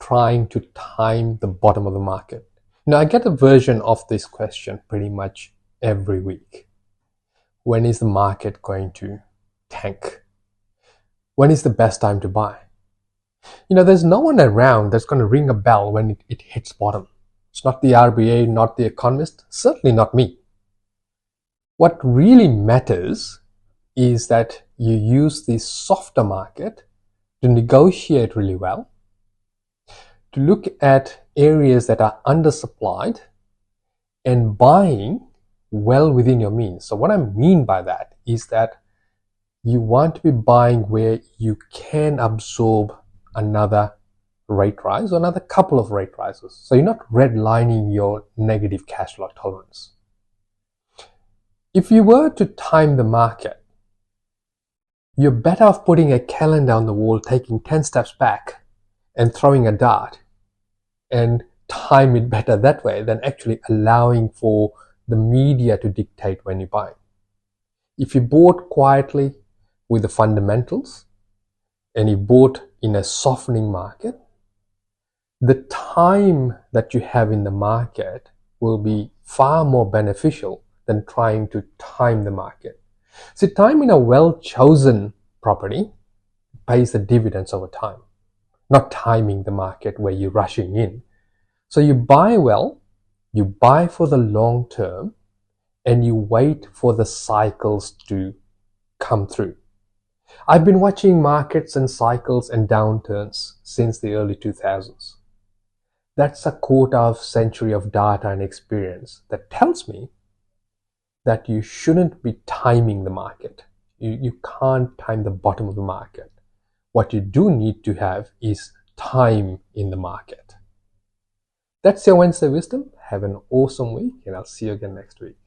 trying to time the bottom of the market? I get a version of this question pretty much every week. When is the market going to tank? When is the best time to buy? There's no one around that's going to ring a bell when it hits bottom. It's not the RBA, not the economist, certainly not me. What really matters is that you use the softer market to negotiate really well, to look at areas that are undersupplied and buying well within your means. So what I mean by that is that you want to be buying where you can absorb another rate rise or another couple of rate rises. So you're not redlining your negative cash flow tolerance. If you were to time the market, you're better off putting a calendar on the wall, taking 10 steps back and throwing a dart and time it better that way than actually allowing for the media to dictate when you buy. If you bought quietly with the fundamentals and you bought in a softening market, the time that you have in the market will be far more beneficial than trying to time the market. So timing a well-chosen property pays the dividends over time, not timing the market where you're rushing in. So you buy well, you buy for the long term, and you wait for the cycles to come through. I've been watching markets and cycles and downturns since the early 2000s. That's a quarter of a century of data and experience that tells me that you shouldn't be timing the market. You can't time the bottom of the market. What you do need to have is time in the market. That's your Wednesday Wisdom. Have an awesome week, and I'll see you again next week.